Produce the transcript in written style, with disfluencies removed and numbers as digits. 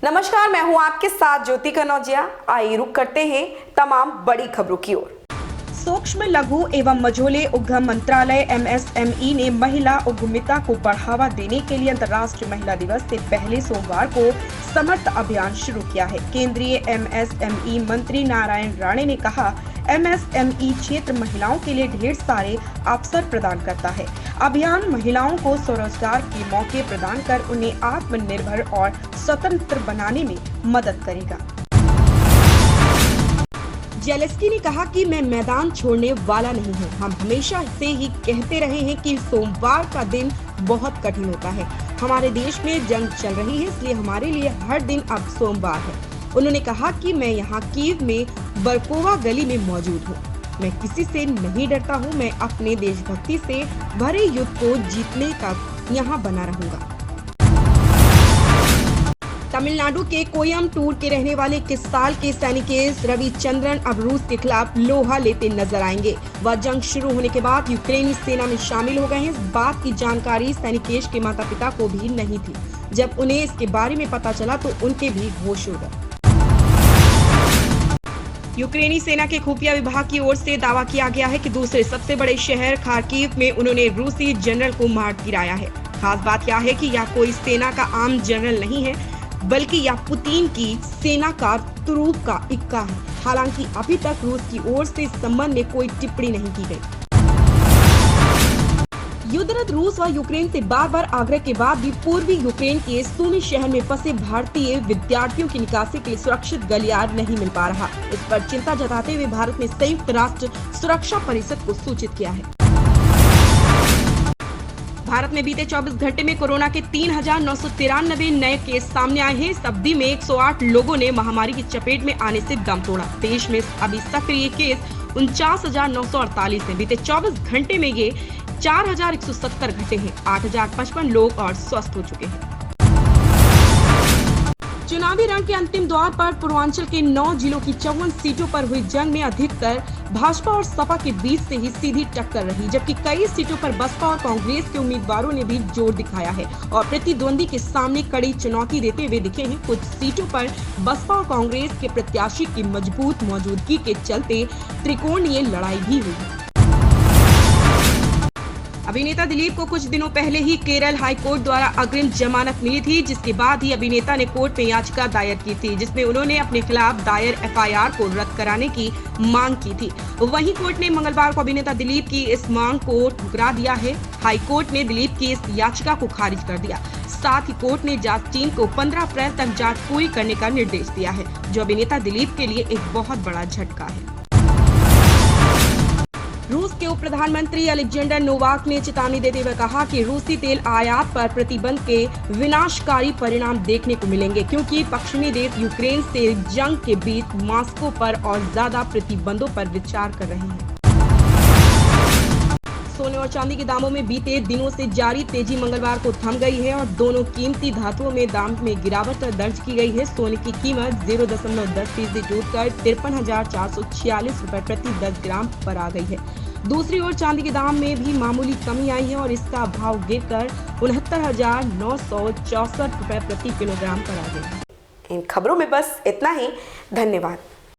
नमस्कार, मैं हूं आपके साथ ज्योति कनौजिया। आइए रुक करते हैं तमाम बड़ी खबरों की ओर। सूक्ष्म लघु एवं मझोले उद्यम मंत्रालय MSME ने महिला उद्यमिता को बढ़ावा देने के लिए अंतर्राष्ट्रीय महिला दिवस से पहले सोमवार को समर्थ अभियान शुरू किया है। केंद्रीय MSME मंत्री नारायण राणे ने कहा, MSME क्षेत्र महिलाओं के लिए ढेर सारे अवसर प्रदान करता है। अभियान महिलाओं को स्वरोजगार के मौके प्रदान कर उन्हें आत्मनिर्भर और स्वतंत्र बनाने में मदद करेगा। जेलेंस्की ने कहा कि मैं मैदान छोड़ने वाला नहीं हूं। हम हमेशा से ही कहते रहे हैं कि सोमवार का दिन बहुत कठिन होता है। हमारे देश में जंग चल रही है, इसलिए हमारे लिए हर दिन अब सोमवार है। उन्होंने कहा कि मैं यहाँ कीव में बरकोवा गली में मौजूद हूँ। मैं किसी से नहीं डरता हूँ। मैं अपने देशभक्ति से भरे युद्ध को जीतने तक यहाँ बना रहूंगा। तमिलनाडु के कोयम्बटूर के रहने वाले 21 साल के सैनिकेश रविचंद्रन अब रूस के खिलाफ लोहा लेते नजर आएंगे। वह जंग शुरू होने के बाद यूक्रेनी सेना में शामिल हो गए हैं। इस बात की जानकारी सैनिकेश के माता पिता को भी नहीं थी। जब उन्हें इसके बारे में पता चला तो उनके भी होश उड़ गए। यूक्रेनी सेना के खुफिया विभाग की ओर से दावा किया गया है कि दूसरे सबसे बड़े शहर खार्किव में उन्होंने रूसी जनरल को मार गिराया है। खास बात यह है कि यह कोई सेना का आम जनरल नहीं है, बल्कि यह पुतिन की सेना का तुरूप का इक्का है। हालांकि अभी तक रूस की ओर से इस संबंध में कोई टिप्पणी नहीं की गई। युद्धरत रूस व यूक्रेन से बार बार आग्रह के बाद भी पूर्वी यूक्रेन के सूमी शहर में फंसे भारतीय विद्यार्थियों की निकासी के लिए सुरक्षित गलियार नहीं मिल पा रहा। इस पर चिंता जताते हुए भारत ने संयुक्त राष्ट्र सुरक्षा परिषद को सूचित किया है। भारत में बीते 24 घंटे में कोरोना के 3,993 नए केस सामने आए हैं। इस अवधि में 108 लोगों ने महामारी की चपेट में आने से दम तोड़ा। देश में अभी सक्रिय केस 49,948 हैं। बीते 24 घंटे में ये 4,170 घटे हैं। 8,055 लोग और स्वस्थ हो चुके हैं। चुनावी रण के अंतिम दौर पर पूर्वांचल के 9 जिलों की 54 सीटों पर हुई जंग में अधिकतर भाजपा और सपा के बीच से ही सीधी टक्कर रही, जबकि कई सीटों पर बसपा और कांग्रेस के उम्मीदवारों ने भी जोर दिखाया है और प्रतिद्वंदी के सामने कड़ी चुनौती देते हुए दिखे हैं। कुछ सीटों पर बसपा और कांग्रेस के प्रत्याशी की मजबूत मौजूदगी के चलते त्रिकोणीय लड़ाई भी हुई है। अभिनेता दिलीप को कुछ दिनों पहले ही केरल हाई कोर्ट द्वारा अग्रिम जमानत मिली थी, जिसके बाद ही अभिनेता ने कोर्ट में याचिका दायर की थी, जिसमें उन्होंने अपने खिलाफ दायर FIR को रद्द कराने की मांग की थी। वहीं कोर्ट ने मंगलवार को अभिनेता दिलीप की इस मांग को ठुकरा दिया है। हाई कोर्ट ने दिलीप की इस याचिका को खारिज कर दिया। साथ ही कोर्ट ने जांच टीम को 15 अप्रैल तक जांच पूरी करने का निर्देश दिया है, जो अभिनेता दिलीप के लिए एक बहुत बड़ा झटका है। रूस के उप प्रधानमंत्री अलेक्जेंडर नोवाक ने चेतावनी देते हुए कहा कि रूसी तेल आयात पर प्रतिबंध के विनाशकारी परिणाम देखने को मिलेंगे, क्योंकि पश्चिमी देश यूक्रेन से जंग के बीच मॉस्को पर और ज्यादा प्रतिबंधों पर विचार कर रहे हैं। सोने और चांदी के दामों में बीते दिनों से जारी तेजी मंगलवार को थम गई है और दोनों कीमती धातुओं में दाम में गिरावट दर्ज की गई है। सोने की कीमत 0.10% टूटकर 53,446 रुपए प्रति 10 ग्राम पर आ गई है। दूसरी ओर चांदी के दाम में भी मामूली कमी आई है और इसका भाव गिरकर 69,964 रुपए प्रति किलोग्राम पर आ गया है। इन खबरों में बस इतना ही। धन्यवाद।